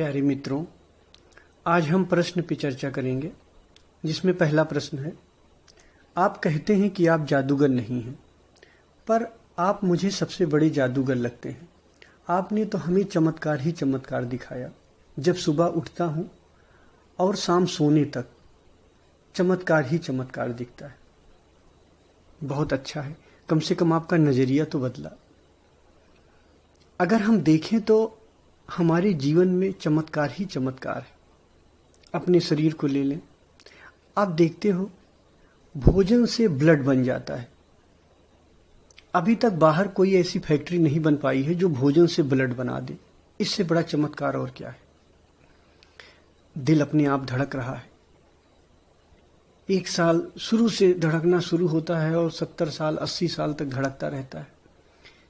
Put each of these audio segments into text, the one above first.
प्यारे मित्रों, आज हम प्रश्न पे चर्चा करेंगे, जिसमें पहला प्रश्न है। आप कहते हैं कि आप जादूगर नहीं हैं, पर आप मुझे सबसे बड़े जादूगर लगते हैं। आपने तो हमें चमत्कार ही चमत्कार दिखाया। जब सुबह उठता हूं और शाम सोने तक चमत्कार ही चमत्कार दिखता है। बहुत अच्छा है, कम से कम आपका नजरिया तो बदला। अगर हम देखें तो हमारे जीवन में चमत्कार ही चमत्कार है। अपने शरीर को ले लें, आप देखते हो भोजन से ब्लड बन जाता है। अभी तक बाहर कोई ऐसी फैक्ट्री नहीं बन पाई है जो भोजन से ब्लड बना दे। इससे बड़ा चमत्कार और क्या है। दिल अपने आप धड़क रहा है। 1 साल शुरू से धड़कना शुरू होता है और 70 साल 80 साल तक धड़कता रहता है।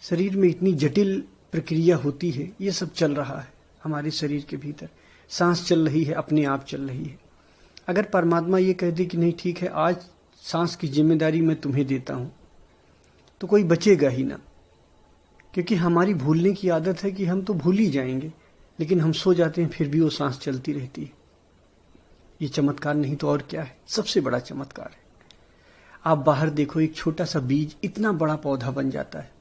शरीर में इतनी जटिल प्रक्रिया होती है। ये सब चल रहा है हमारे शरीर के भीतर। सांस चल रही है, अपने आप चल रही है। अगर परमात्मा ये कह दे कि नहीं ठीक है, आज सांस की जिम्मेदारी मैं तुम्हें देता हूं, तो कोई बचेगा ही ना। क्योंकि हमारी भूलने की आदत है कि हम तो भूल ही जाएंगे, लेकिन हम सो जाते हैं फिर भी वो सांस चलती रहती है। ये चमत्कार नहीं तो और क्या है, सबसे बड़ा चमत्कार है। आप बाहर देखो, एक छोटा सा बीज इतना बड़ा पौधा बन जाता है।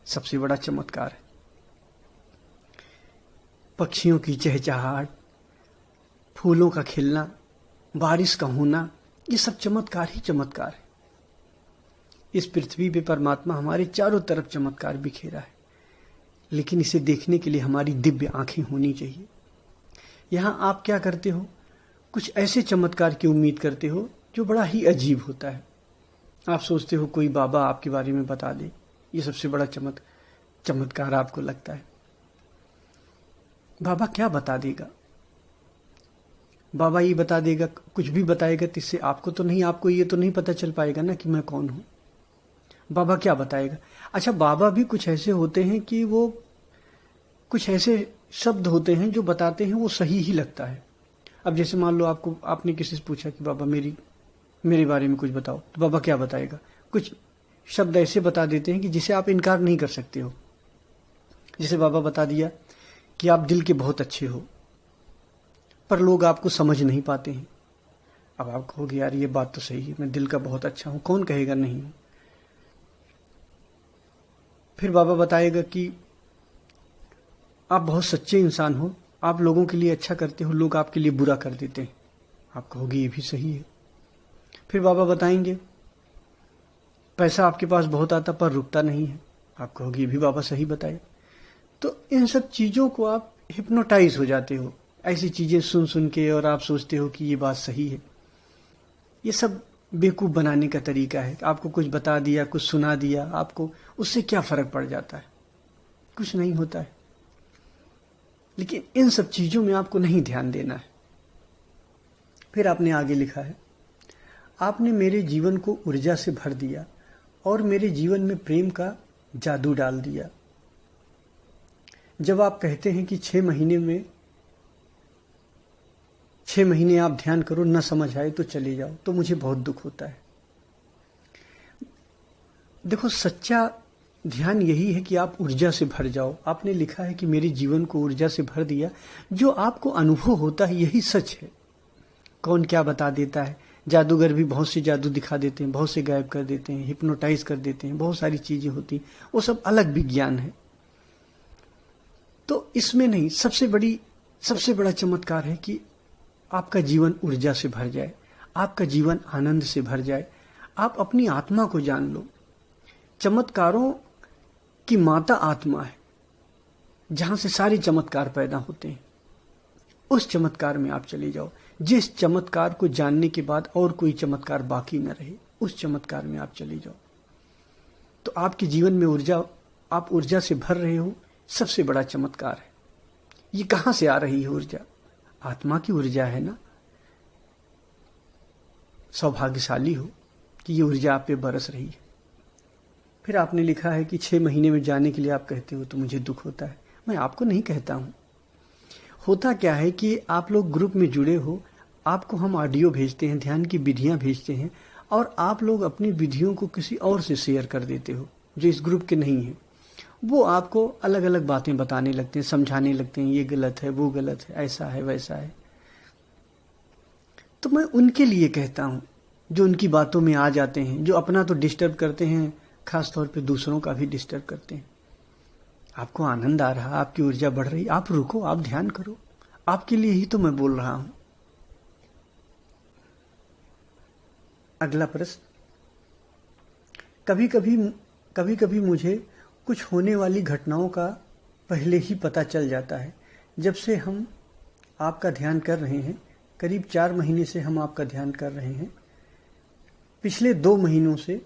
सबसे बड़ा चमत्कार है। पक्षियों की चहचहाहट, फूलों का खिलना, बारिश का होना, ये सब चमत्कार ही चमत्कार है। इस पृथ्वी पे परमात्मा हमारे चारों तरफ चमत्कार बिखेरा है, लेकिन इसे देखने के लिए हमारी दिव्य आंखें होनी चाहिए। यहां आप क्या करते हो, कुछ ऐसे चमत्कार की उम्मीद करते हो जो बड़ा ही अजीब होता है। आप सोचते हो कोई बाबा आपके बारे में बता दे, ये सबसे बड़ा चमत्कार आपको लगता है। बाबा क्या बता देगा? बाबा ये बता देगा, कुछ भी बताएगा, तो इससे आपको ये तो नहीं पता चल पाएगा ना कि मैं कौन हूं। बाबा क्या बताएगा? अच्छा, बाबा भी कुछ ऐसे होते हैं कि वो कुछ ऐसे शब्द होते हैं जो बताते हैं वो सही ही लगता है। अब जैसे मान लो आपने किसी से पूछा कि बाबा मेरे बारे में कुछ बताओ, तो बाबा क्या बताएगा? कुछ शब्द ऐसे बता देते हैं कि जिसे आप इनकार नहीं कर सकते हो। जैसे बाबा बता दिया कि आप दिल के बहुत अच्छे हो, पर लोग आपको समझ नहीं पाते हैं। अब आप कहोगे यार ये बात तो सही है, मैं दिल का बहुत अच्छा हूं, कौन कहेगा नहीं हूं। फिर बाबा बताएगा कि आप बहुत सच्चे इंसान हो, आप लोगों के लिए अच्छा करते हो, लोग आपके लिए बुरा कर देते हैं। आप कहोगे ये भी सही है। फिर बाबा बताएंगे पैसा आपके पास बहुत आता पर रुकता नहीं है। आप कहोगे ये भी बाबा सही बताए। तो इन सब चीजों को आप हिप्नोटाइज हो जाते हो, ऐसी चीजें सुन सुन के, और आप सोचते हो कि ये बात सही है। ये सब बेवकूफ बनाने का तरीका है। आपको कुछ बता दिया, कुछ सुना दिया, आपको उससे क्या फर्क पड़ जाता है? कुछ नहीं होता है। लेकिन इन सब चीजों में आपको नहीं ध्यान देना है। फिर आपने आगे लिखा है, आपने मेरे जीवन को ऊर्जा से भर दिया और मेरे जीवन में प्रेम का जादू डाल दिया। जब आप कहते हैं कि 6 महीने आप ध्यान करो, न समझ आए तो चले जाओ, तो मुझे बहुत दुख होता है। देखो, सच्चा ध्यान यही है कि आप ऊर्जा से भर जाओ। आपने लिखा है कि मेरे जीवन को ऊर्जा से भर दिया। जो आपको अनुभव होता है यही सच है। कौन क्या बता देता है। जादूगर भी बहुत से जादू दिखा देते हैं, बहुत से गायब कर देते हैं, हिप्नोटाइज कर देते हैं, बहुत सारी चीजें होती, वो सब अलग विज्ञान है। तो इसमें नहीं, सबसे बड़ा चमत्कार है कि आपका जीवन ऊर्जा से भर जाए, आपका जीवन आनंद से भर जाए। आप अपनी आत्मा को जान लो। चमत्कारों की माता आत्मा है, जहां से सारे चमत्कार पैदा होते हैं। उस चमत्कार में आप चले जाओ। जिस चमत्कार को जानने के बाद और कोई चमत्कार बाकी न रहे, उस चमत्कार में आप चले जाओ। तो आपके जीवन में आप ऊर्जा से भर रहे हो, सबसे बड़ा चमत्कार है। ये कहां से आ रही है ऊर्जा? आत्मा की ऊर्जा है ना। सौभाग्यशाली हो कि ये ऊर्जा आप पे बरस रही है। फिर आपने लिखा है कि 6 महीने में जाने के लिए आप कहते हो तो मुझे दुख होता है। मैं आपको नहीं कहता हूं। होता क्या है कि आप लोग ग्रुप में जुड़े हो, आपको हम ऑडियो भेजते हैं, ध्यान की विधियां भेजते हैं, और आप लोग अपनी विधियों को किसी और से शेयर कर देते हो जो इस ग्रुप के नहीं है। वो आपको अलग अलग बातें बताने लगते हैं, समझाने लगते हैं, ये गलत है, वो गलत है, ऐसा है, वैसा है। तो मैं उनके लिए कहता हूं जो उनकी बातों में आ जाते हैं, जो अपना तो डिस्टर्ब करते हैं, खास तौर पे दूसरों का भी डिस्टर्ब करते हैं। आपको आनंद आ रहा, आपकी ऊर्जा बढ़ रही, आप रुको, आप ध्यान करो। आपके लिए ही तो मैं बोल रहा हूं। अगला प्रश्न, कभी कभी मुझे कुछ होने वाली घटनाओं का पहले ही पता चल जाता है। जब से हम आपका ध्यान कर रहे हैं, करीब 4 महीने से हम आपका ध्यान कर रहे हैं, पिछले 2 महीनों से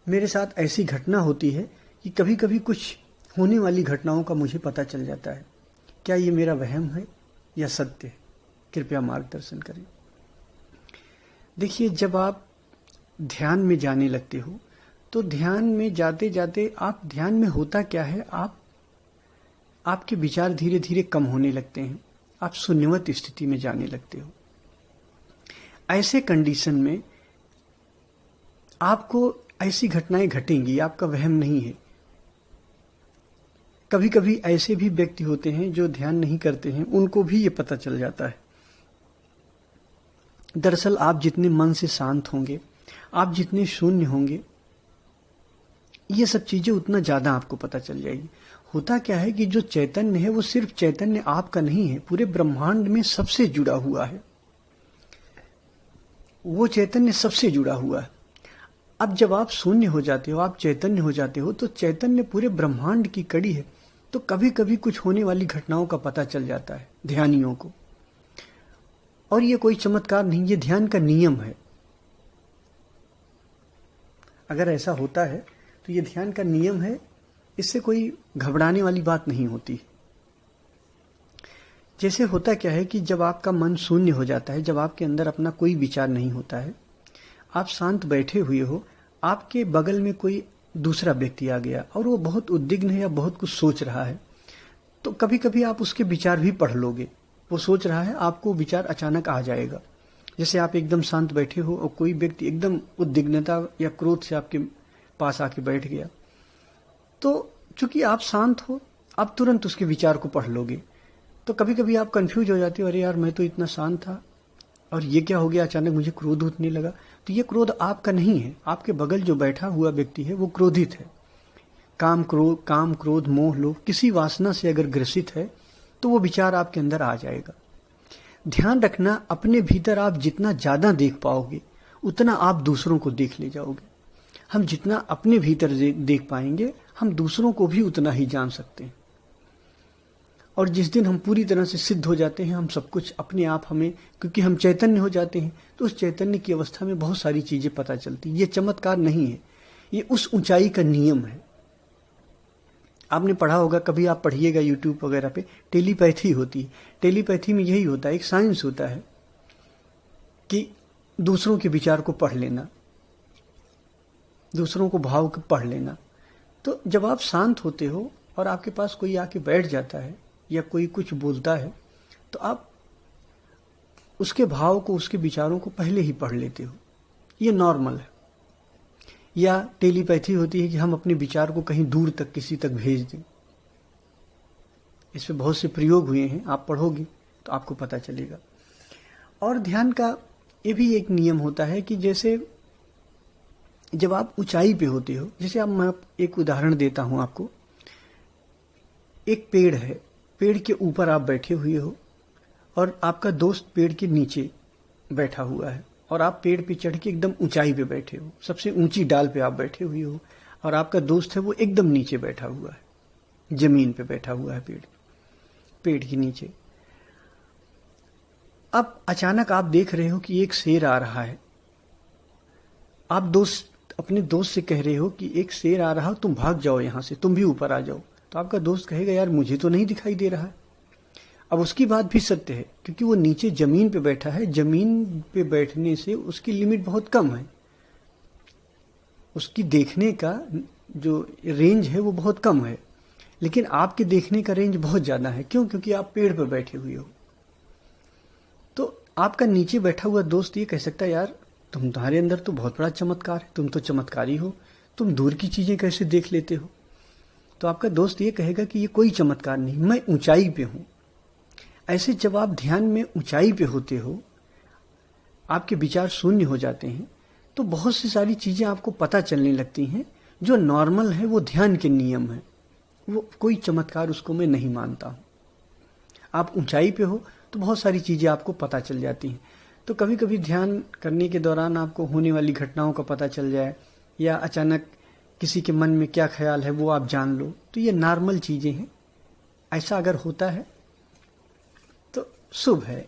मेरे साथ ऐसी घटना होती है कि कभी कभी कुछ होने वाली घटनाओं का मुझे पता चल जाता है। क्या ये मेरा वहम है या सत्य है? कृपया मार्गदर्शन करें। देखिए, जब आप ध्यान में जाने लगते हो तो ध्यान में जाते जाते आप ध्यान में होता क्या है, आपके विचार धीरे धीरे कम होने लगते हैं, आप शून्यवत स्थिति में जाने लगते हो। ऐसे कंडीशन में आपको ऐसी घटनाएं घटेंगी, आपका वहम नहीं है। कभी कभी ऐसे भी व्यक्ति होते हैं जो ध्यान नहीं करते हैं, उनको भी ये पता चल जाता है। दरअसल आप जितने मन से शांत होंगे, आप जितने शून्य होंगे, ये सब चीजें उतना ज्यादा आपको पता चल जाएगी। होता क्या है कि जो चैतन्य है वो सिर्फ चैतन्य आपका नहीं है, पूरे ब्रह्मांड में सबसे जुड़ा हुआ है। वो चैतन्य सबसे जुड़ा हुआ है। अब जब आप शून्य हो जाते हो, आप चैतन्य हो जाते हो, तो चैतन्य पूरे ब्रह्मांड की कड़ी है। तो कभी कभी कुछ होने वाली घटनाओं का पता चल जाता है ध्यानियों को। और ये कोई चमत्कार नहीं, ये ध्यान का नियम है। अगर ऐसा होता है तो ये ध्यान का नियम है, इससे कोई घबराने वाली बात नहीं होती। जैसे होता क्या है कि जब आपका मन शून्य हो जाता है, जब आपके अंदर अपना कोई विचार नहीं होता है, आप शांत बैठे हुए हो, आपके बगल में कोई दूसरा व्यक्ति आ गया और वो बहुत उद्विग्न है या बहुत कुछ सोच रहा है, तो कभी कभी आप उसके विचार भी पढ़ लोगे। वो सोच रहा है, आपको विचार अचानक आ जाएगा। जैसे आप एकदम शांत बैठे हो और कोई व्यक्ति एकदम उद्विग्नता या क्रोध से आपके पास आके बैठ गया, तो चूंकि आप शांत हो, आप तुरंत उसके विचार को पढ़ लोगे। तो कभी कभी आप कंफ्यूज हो जाते हो, अरे यार मैं तो इतना शांत था और ये क्या हो गया, अचानक मुझे क्रोध उठने लगा। तो ये क्रोध आपका नहीं है, आपके बगल जो बैठा हुआ व्यक्ति है वो क्रोधित है। काम क्रोध मोह लोभ किसी वासना से अगर ग्रसित है तो वो विचार आपके अंदर आ जाएगा। ध्यान रखना, अपने भीतर आप जितना ज्यादा देख पाओगे उतना आप दूसरों को देख ले जाओगे। हम जितना अपने भीतर देख पाएंगे, हम दूसरों को भी उतना ही जान सकते हैं। और जिस दिन हम पूरी तरह से सिद्ध हो जाते हैं, हम सब कुछ अपने आप हमें, क्योंकि हम चैतन्य हो जाते हैं, तो उस चैतन्य की अवस्था में बहुत सारी चीजें पता चलती। ये चमत्कार नहीं है, ये उस ऊंचाई का नियम है। आपने पढ़ा होगा, कभी आप पढ़िएगा यूट्यूब वगैरह पे, टेलीपैथी होती है। टेलीपैथी में यही होता है, एक साइंस होता है कि दूसरों के विचार को पढ़ लेना, दूसरों को भाव को पढ़ लेना। तो जब आप शांत होते हो और आपके पास कोई आके बैठ जाता है या कोई कुछ बोलता है, तो आप उसके भाव को, उसके विचारों को पहले ही पढ़ लेते हो। ये नॉर्मल है। या टेलीपैथी होती है कि हम अपने विचार को कहीं दूर तक, किसी तक भेज दें। इस पे बहुत से प्रयोग हुए हैं, आप पढ़ोगे तो आपको पता चलेगा। और ध्यान का ये भी एक नियम होता है कि जैसे जब आप ऊंचाई पे होते हो, जैसे अब मैं एक उदाहरण देता हूं आपको। एक पेड़ है, पेड़ के ऊपर आप बैठे हुए हो और आपका दोस्त पेड़ के नीचे बैठा हुआ है, और आप पेड़ पे चढ़ के एकदम ऊंचाई पे बैठे हो, सबसे ऊंची डाल पे आप बैठे हुए हो, और आपका दोस्त है वो एकदम नीचे बैठा हुआ है, जमीन पे बैठा हुआ है, पेड़ के नीचे। अब अचानक आप देख रहे हो कि एक शेर आ रहा है। आप अपने दोस्त से कह रहे हो कि एक शेर आ रहा, तुम भाग जाओ यहां से, तुम भी ऊपर आ जाओ। तो आपका दोस्त कहेगा, यार मुझे तो नहीं दिखाई दे रहा है। अब उसकी बात भी सत्य है, क्योंकि वो नीचे जमीन पे बैठा है। जमीन पे बैठने से उसकी लिमिट बहुत कम है, उसकी देखने का जो रेंज है वो बहुत कम है। लेकिन आपके देखने का रेंज बहुत ज्यादा है। क्यों? क्योंकि आप पेड़ पर बैठे हुए हो। तो आपका नीचे बैठा हुआ दोस्त ये कह सकता है, यार तुम्हारे अंदर तो बहुत बड़ा चमत्कार है, तुम तो चमत्कारी हो, तुम दूर की चीजें कैसे देख लेते हो। तो आपका दोस्त ये कहेगा कि ये कोई चमत्कार नहीं, मैं ऊंचाई पे हूं। ऐसे जब आप ध्यान में ऊंचाई पे होते हो, आपके विचार शून्य हो जाते हैं, तो बहुत सी सारी चीजें आपको पता चलने लगती हैं जो नॉर्मल है, वो ध्यान के नियम है, वो कोई चमत्कार उसको मैं नहीं मानता हूं। आप ऊंचाई पे हो तो बहुत सारी चीजें आपको पता चल जाती हैं। तो कभी कभी ध्यान करने के दौरान आपको होने वाली घटनाओं का पता चल जाए, या अचानक किसी के मन में क्या ख्याल है वो आप जान लो, तो ये नॉर्मल चीजें हैं। ऐसा अगर होता है तो शुभ है,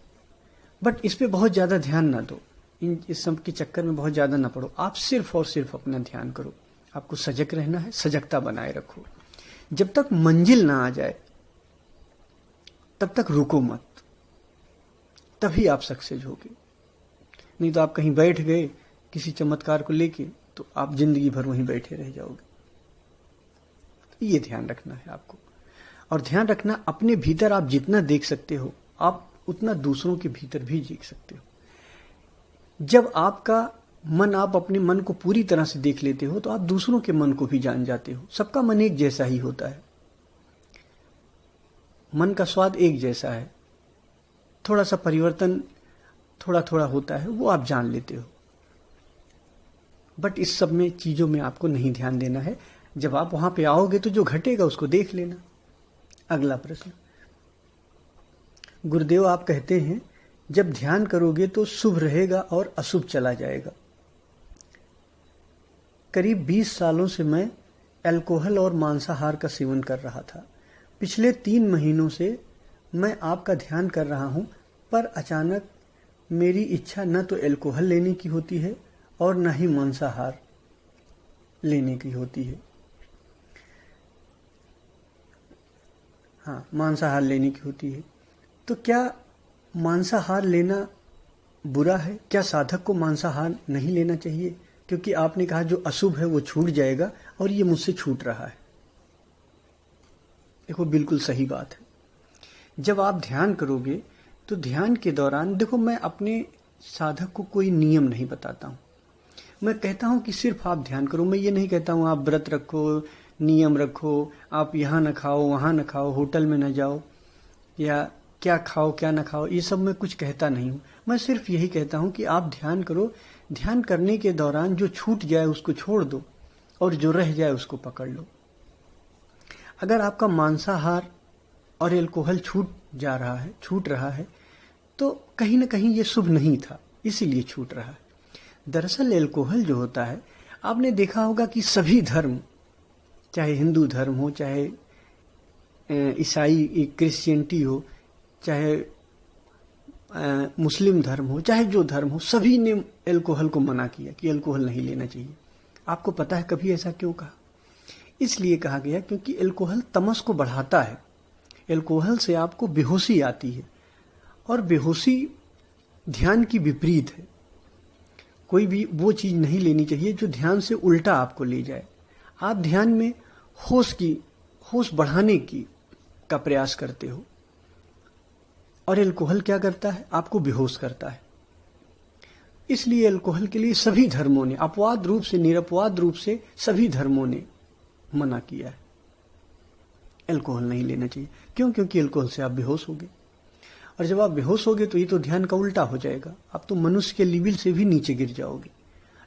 बट इस पे बहुत ज्यादा ध्यान ना दो, इस सब के चक्कर में बहुत ज्यादा ना पड़ो। आप सिर्फ और सिर्फ अपना ध्यान करो। आपको सजग रहना है, सजगता बनाए रखो। जब तक मंजिल ना आ जाए तब तक रुको मत, तभी आप सक्सेस होगे। नहीं तो आप कहीं बैठ गए किसी चमत्कार को लेके, तो आप जिंदगी भर वहीं बैठे रह जाओगे। तो ये ध्यान रखना है आपको। और ध्यान रखना, अपने भीतर आप जितना देख सकते हो, आप उतना दूसरों के भीतर भी देख सकते हो। जब आपका मन, आप अपने मन को पूरी तरह से देख लेते हो, तो आप दूसरों के मन को भी जान जाते हो। सबका मन एक जैसा ही होता है, मन का स्वाद एक जैसा है, थोड़ा सा परिवर्तन थोड़ा थोड़ा होता है, वो आप जान लेते हो। बट इस सब में चीजों में आपको नहीं ध्यान देना है। जब आप वहां पे आओगे तो जो घटेगा उसको देख लेना। अगला प्रश्न, गुरुदेव आप कहते हैं जब ध्यान करोगे तो शुभ रहेगा और अशुभ चला जाएगा। करीब 20 सालों से मैं अल्कोहल और मांसाहार का सेवन कर रहा था। पिछले 3 महीनों से मैं आपका ध्यान कर रहा हूं, पर अचानक मेरी इच्छा न तो अल्कोहल लेने की होती है और न ही मांसाहार लेने की होती है। हाँ, मांसाहार लेने की होती है। तो क्या मांसाहार लेना बुरा है? क्या साधक को मांसाहार नहीं लेना चाहिए? क्योंकि आपने कहा जो अशुभ है वो छूट जाएगा, और ये मुझसे छूट रहा है। देखो, बिल्कुल सही बात है। जब आप ध्यान करोगे तो ध्यान के दौरान, देखो, मैं अपने साधक को कोई नियम नहीं बताता हूं। मैं कहता हूं कि सिर्फ आप ध्यान करो। मैं ये नहीं कहता हूं आप व्रत रखो, नियम रखो, आप यहां न खाओ, वहां न खाओ, होटल में न जाओ, या क्या खाओ क्या न खाओ, ये सब मैं कुछ कहता नहीं हूं। मैं सिर्फ यही कहता हूं कि आप ध्यान करो। ध्यान करने के दौरान जो छूट जाए उसको छोड़ दो, और जो रह जाए उसको पकड़ लो। अगर आपका मांसाहार और अल्कोहल छूट रहा है, तो कहीं ना कहीं ये शुभ नहीं था, इसीलिए छूट रहा है। दरअसल अल्कोहल जो होता है, आपने देखा होगा कि सभी धर्म, चाहे हिंदू धर्म हो, चाहे ईसाई क्रिश्चियनिटी हो, चाहे मुस्लिम धर्म हो, चाहे जो धर्म हो, सभी ने अल्कोहल को मना किया कि अल्कोहल नहीं लेना चाहिए। आपको पता है कभी ऐसा क्यों कहा? इसलिए कहा गया क्योंकि अल्कोहल तमस को बढ़ाता है। अल्कोहल से आपको बेहोशी आती है, और बेहोशी ध्यान की विपरीत है। कोई भी वो चीज नहीं लेनी चाहिए जो ध्यान से उल्टा आपको ले जाए। आप ध्यान में होश बढ़ाने का प्रयास करते हो, और अल्कोहल क्या करता है? आपको बेहोश करता है। इसलिए अल्कोहल के लिए सभी धर्मों ने अपवाद रूप से, निरपवाद रूप से सभी धर्मों ने मना किया है। अल्कोहल नहीं लेना चाहिए। क्यों? क्योंकि अल्कोहल से आप बेहोश होगे, और जब आप बेहोश होगे तो ये तो ध्यान का उल्टा हो जाएगा। आप तो मनुष्य के लेवल से भी नीचे गिर जाओगे।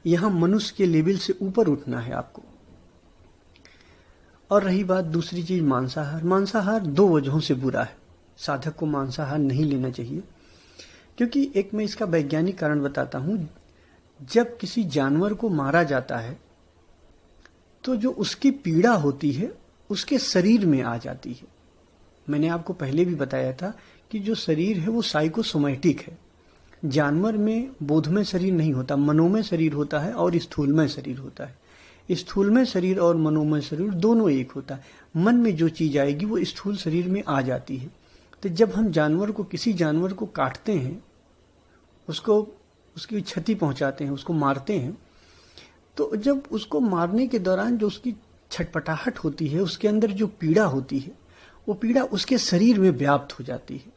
यहां मनुष्य के लेवल से ऊपर उठना है आपको। और रही बात दूसरी चीज, मांसाहार। मांसाहार 2 वजहों से बुरा है। साधक को मांसाहार नहीं लेना चाहिए, क्योंकि एक मैं इसका वैज्ञानिक कारण बताता हूं। जब किसी जानवर को मारा जाता है तो जो उसकी पीड़ा होती है उसके शरीर में आ जाती है। मैंने आपको पहले भी बताया था कि जो शरीर है वो साइकोसोमैटिक है। जानवर में बोधमय शरीर नहीं होता, मनोमय शरीर होता है और स्थूलमय शरीर होता है। स्थूलमय शरीर और मनोमय शरीर दोनों एक होता है। मन में जो चीज आएगी वो स्थूल शरीर में आ जाती है। तो जब हम किसी जानवर को काटते हैं, उसकी क्षति पहुंचाते हैं, उसको मारते हैं, तो जब उसको मारने के दौरान जो उसकी छटपटाहट होती है, उसके अंदर जो पीड़ा होती है, वो पीड़ा उसके शरीर में व्याप्त हो जाती है।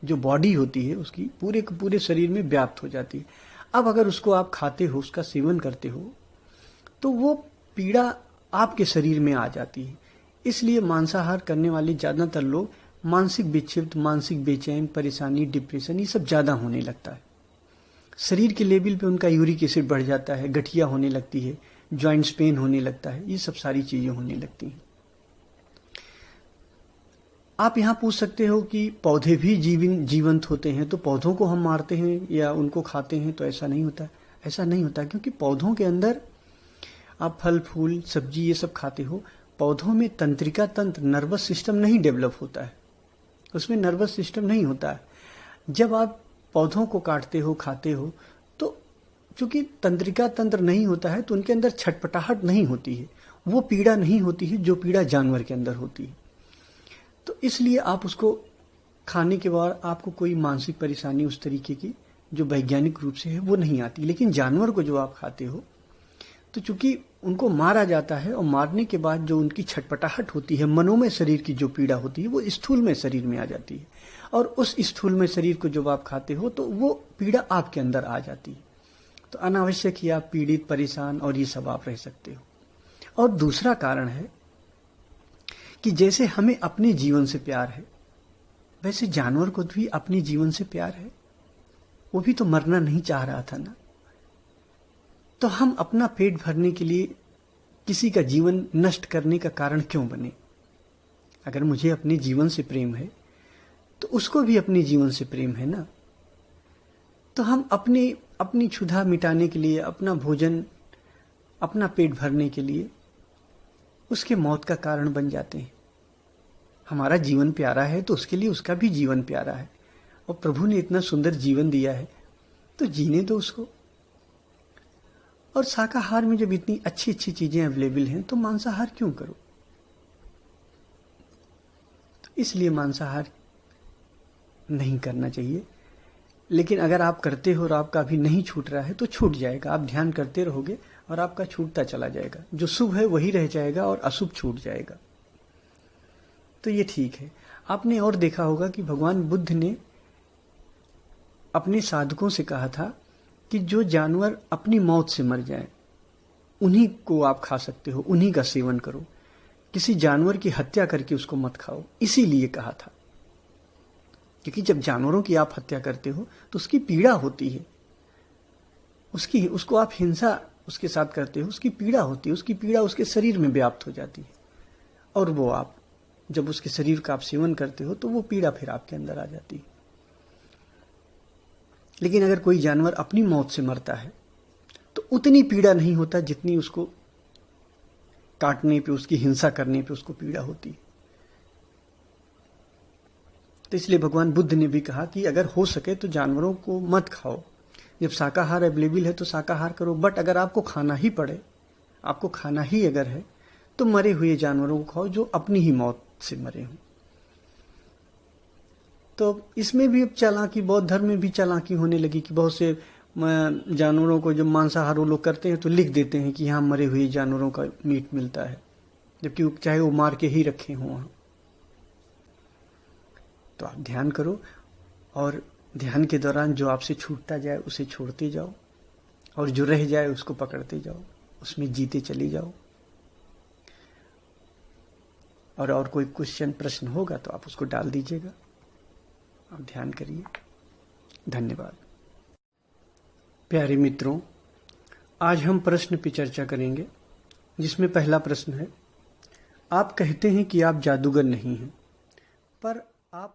जो बॉडी होती है उसकी पूरे के पूरे शरीर में व्याप्त हो जाती है। अब अगर उसको आप खाते हो, उसका सेवन करते हो, तो वो पीड़ा आपके शरीर में आ जाती है। इसलिए मांसाहार करने वाले ज्यादातर लोग मानसिक विक्षिप्त, मानसिक बेचैन, परेशानी, डिप्रेशन ये सब ज्यादा होने लगता है। शरीर के लेवल पे उनका यूरिक एसिड बढ़ जाता है, गठिया होने लगती है, जॉइंट्स पेन होने लगता है, ये सब सारी चीजें होने लगती हैं। आप यहां पूछ सकते हो कि पौधे भी जीवंत होते हैं, तो पौधों को हम मारते हैं या उनको खाते हैं तो ऐसा नहीं होता। ऐसा नहीं होता, क्योंकि पौधों के अंदर आप फल फूल सब्जी ये सब खाते हो, पौधों में तंत्रिका तंत्र, नर्वस सिस्टम नहीं डेवलप होता है, उसमें नर्वस सिस्टम नहीं होता है। जब आप पौधों को काटते हो, खाते हो, तो चूंकि तंत्रिका तंत्र नहीं होता है तो उनके अंदर छटपटाहट नहीं होती है, वो पीड़ा नहीं होती है जो पीड़ा जानवर के अंदर होती है। तो इसलिए आप उसको खाने के बाद आपको कोई मानसिक परेशानी उस तरीके की जो वैज्ञानिक रूप से है वो नहीं आती। लेकिन जानवर को जो आप खाते हो, तो चूंकि उनको मारा जाता है और मारने के बाद जो उनकी छटपटाहट होती है, मनोमय शरीर की जो पीड़ा होती है, वो स्थूल में शरीर में आ जाती है, और उस स्थूल में शरीर को जब आप खाते हो तो वो पीड़ा आपके अंदर आ जाती है। तो अनावश्यक ही आप पीड़ित, परेशान और ये सब आप रह सकते हो। और दूसरा कारण है कि जैसे हमें अपने जीवन से प्यार है, वैसे जानवर को भी अपने जीवन से प्यार है, वो भी तो मरना नहीं चाह रहा था ना। तो हम अपना पेट भरने के लिए किसी का जीवन नष्ट करने का कारण क्यों बने? अगर मुझे अपने जीवन से प्रेम है तो उसको भी अपने जीवन से प्रेम है ना। तो हम अपनी क्षुधा मिटाने के लिए, अपना भोजन, अपना पेट भरने के लिए उसके मौत का कारण बन जाते हैं। हमारा जीवन प्यारा है तो उसके लिए उसका भी जीवन प्यारा है, और प्रभु ने इतना सुंदर जीवन दिया है तो जीने दो उसको। और शाकाहार में जब इतनी अच्छी अच्छी चीजें अवेलेबल हैं तो मांसाहार क्यों करो? तो इसलिए मांसाहार नहीं करना चाहिए। लेकिन अगर आप करते हो और आपका अभी नहीं छूट रहा है तो छूट जाएगा, आप ध्यान करते रहोगे और आपका छूटता चला जाएगा। जो शुभ है वही रह जाएगा और अशुभ छूट जाएगा। तो ये ठीक है। आपने और देखा होगा कि भगवान बुद्ध ने अपने साधकों से कहा था कि जो जानवर अपनी मौत से मर जाए उन्हीं को आप खा सकते हो, उन्हीं का सेवन करो, किसी जानवर की हत्या करके उसको मत खाओ। इसीलिए कहा था, क्योंकि जब जानवरों की आप हत्या करते हो तो उसकी पीड़ा होती है, उसको आप हिंसा उसके साथ करते हो, उसकी पीड़ा होती है, उसकी पीड़ा उसके शरीर में व्याप्त हो जाती है, और वो आप जब उसके शरीर का आप सेवन करते हो तो वो पीड़ा फिर आपके अंदर आ जाती है। लेकिन अगर कोई जानवर अपनी मौत से मरता है तो उतनी पीड़ा नहीं होता जितनी उसको काटने पे, उसकी हिंसा करने पे उसको पीड़ा होती है। तो इसलिए भगवान बुद्ध ने भी कहा कि अगर हो सके तो जानवरों को मत खाओ। जब शाकाहार अवेलेबल है तो शाकाहार करो, बट अगर आपको खाना ही पड़े, आपको खाना ही अगर है, तो मरे हुए जानवरों को खाओ जो अपनी ही मौत से मरे हों। तो इसमें भी अब चालाकी, बौद्ध धर्म में भी चालाकी होने लगी कि बहुत से जानवरों को जब मांसाहार वो लोग करते हैं तो लिख देते हैं कि यहाँ मरे हुए जानवरों का मीट मिलता है, जबकि चाहे वो मार के ही रखे हों वहाँ। तो आप ध्यान करो, और ध्यान के दौरान जो आपसे छूटता जाए उसे छोड़ते जाओ, और जो रह जाए उसको पकड़ते जाओ, उसमें जीते चले जाओ। और कोई क्वेश्चन, प्रश्न होगा तो आप उसको डाल दीजिएगा। आप ध्यान करिए। धन्यवाद। प्यारे मित्रों, आज हम प्रश्न पे चर्चा करेंगे, जिसमें पहला प्रश्न है, आप कहते हैं कि आप जादूगर नहीं हैं, पर आप